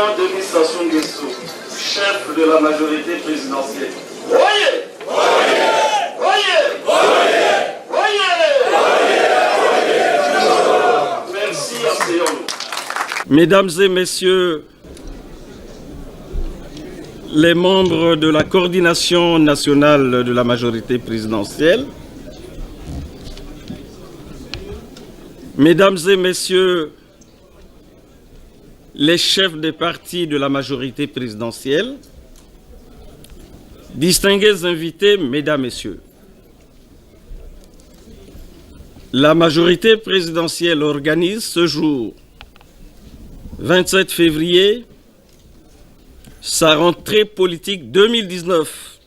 président Denis Sassou Nguesso, chef de la majorité présidentielle. Voyez! Voyez! Voyez! Voyez! Voyez! Merci, asseyons-nous. Mesdames et messieurs, les membres de la coordination nationale de la majorité présidentielle, mesdames et messieurs, les chefs des partis de la majorité présidentielle, distingués invités, mesdames, messieurs, la majorité présidentielle organise ce jour, 27 février, sa rentrée politique 2019,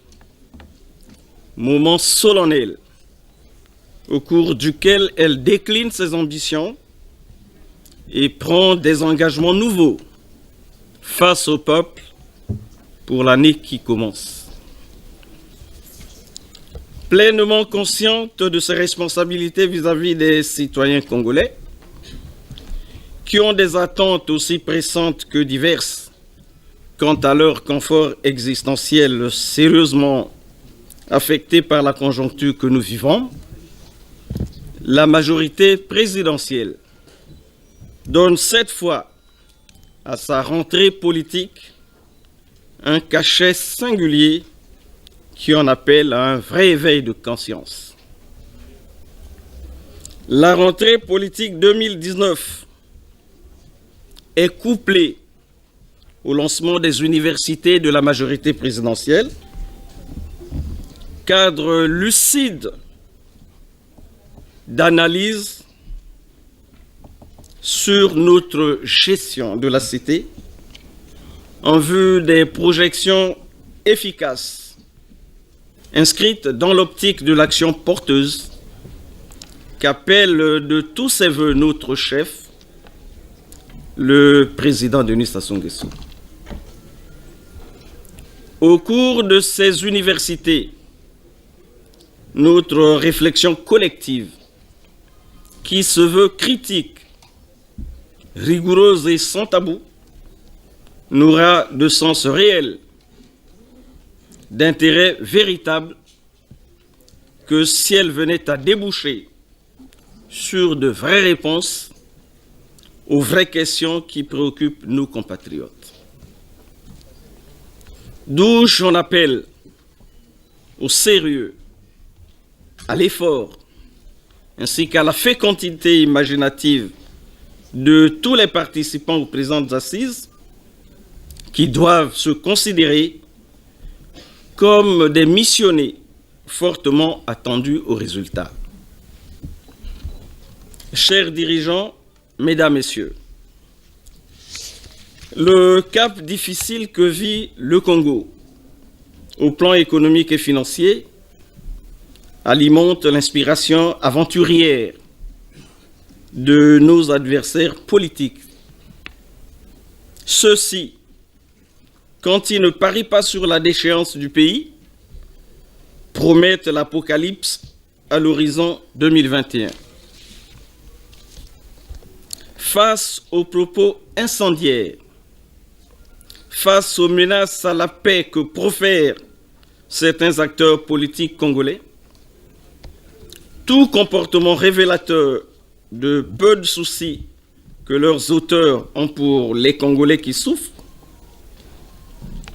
moment solennel au cours duquel elle décline ses ambitions et prend des engagements nouveaux face au peuple pour l'année qui commence. Pleinement consciente de ses responsabilités vis-à-vis des citoyens congolais, qui ont des attentes aussi pressantes que diverses quant à leur confort existentiel sérieusement affecté par la conjoncture que nous vivons, la majorité présidentielle donne cette fois à sa rentrée politique un cachet singulier qui en appelle à un vrai éveil de conscience. La rentrée politique 2019 est couplée au lancement des universités de la majorité présidentielle, cadre lucide d'analyse sur notre gestion de la cité en vue des projections efficaces inscrites dans l'optique de l'action porteuse qu'appelle de tous ses voeux notre chef, le président Denis Sassou Nguesso. Au cours de ces universités, notre réflexion collective, qui se veut critique, rigoureuse et sans tabou, n'aura de sens réel, d'intérêt véritable, que si elle venait à déboucher sur de vraies réponses aux vraies questions qui préoccupent nos compatriotes. D'où j'en appelle au sérieux, à l'effort, ainsi qu'à la fécondité imaginative de tous les participants aux présentes assises qui doivent se considérer comme des missionnés fortement attendus aux résultats. Chers dirigeants, mesdames, messieurs, le cap difficile que vit le Congo au plan économique et financier alimente l'inspiration aventurière de nos adversaires politiques. Ceux-ci, quand ils ne parient pas sur la déchéance du pays, promettent l'apocalypse à l'horizon 2021. Face aux propos incendiaires, face aux menaces à la paix que profèrent certains acteurs politiques congolais, tout comportement révélateur de peu de soucis que leurs auteurs ont pour les Congolais qui souffrent,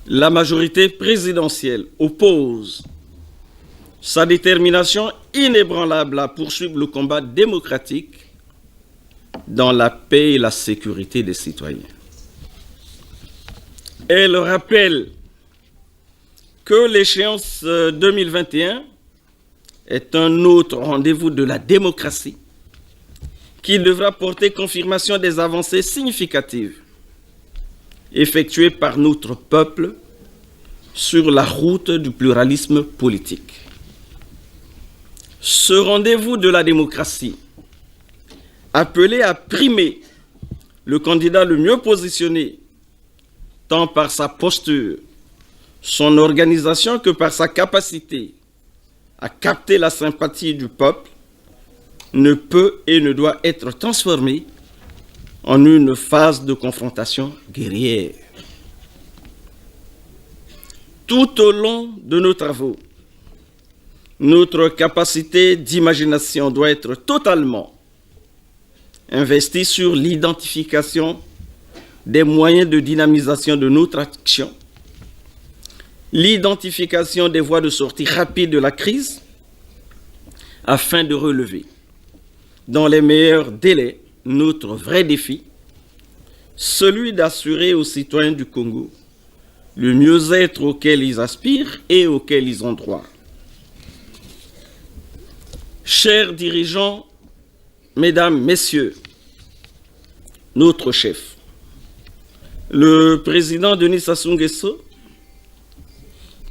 la majorité présidentielle oppose sa détermination inébranlable à poursuivre le combat démocratique dans la paix et la sécurité des citoyens. Elle rappelle que l'échéance 2021 est un autre rendez-vous de la démocratie qui devra porter confirmation des avancées significatives effectuées par notre peuple sur la route du pluralisme politique. Ce rendez-vous de la démocratie, appelé à primer le candidat le mieux positionné, tant par sa posture, son organisation que par sa capacité à capter la sympathie du peuple, ne peut et ne doit être transformé en une phase de confrontation guerrière. Tout au long de nos travaux, notre capacité d'imagination doit être totalement investie sur l'identification des moyens de dynamisation de notre action, l'identification des voies de sortie rapides de la crise afin de relever dans les meilleurs délais notre vrai défi, celui d'assurer aux citoyens du Congo le mieux-être auquel ils aspirent et auquel ils ont droit. Chers dirigeants, mesdames, messieurs, notre chef, le président Denis Sassou Nguesso,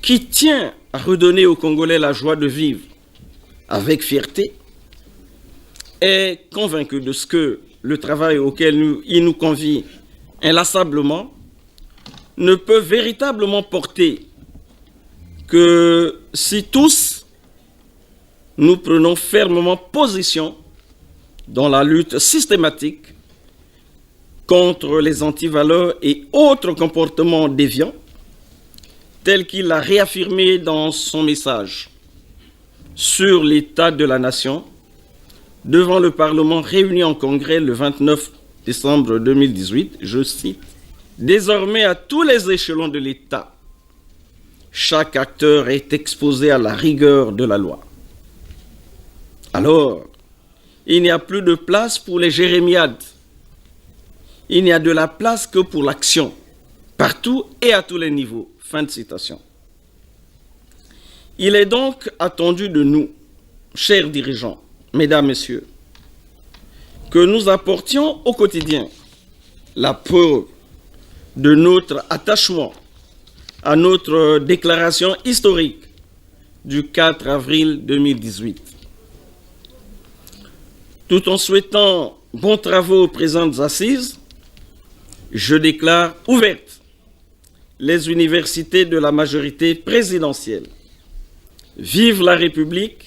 qui tient à redonner aux Congolais la joie de vivre avec fierté, est convaincu de ce que le travail auquel il nous convie inlassablement ne peut véritablement porter que si tous nous prenons fermement position dans la lutte systématique contre les antivaleurs et autres comportements déviants, tel qu'il l'a réaffirmé dans son message sur l'état de la nation devant le Parlement réuni en congrès le 29 décembre 2018, je cite, « Désormais à tous les échelons de l'État, chaque acteur est exposé à la rigueur de la loi. Alors, il n'y a plus de place pour les jérémiades. Il n'y a de la place que pour l'action, partout et à tous les niveaux. » Fin de citation. Il est donc attendu de nous, chers dirigeants, mesdames, messieurs, que nous apportions au quotidien la preuve de notre attachement à notre déclaration historique du 4 avril 2018. Tout en souhaitant bons travaux aux présentes assises, je déclare ouvertes les universités de la majorité présidentielle. Vive la République,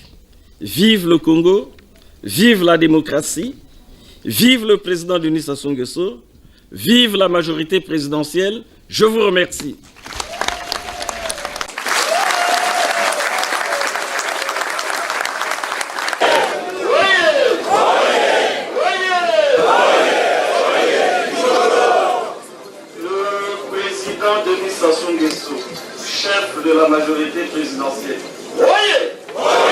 vive le Congo, vive la démocratie, vive le président Denis Sassou Nguesso, vive la majorité présidentielle. Je vous remercie. Le président Denis Sassou Nguesso, chef de la majorité présidentielle. Voyez!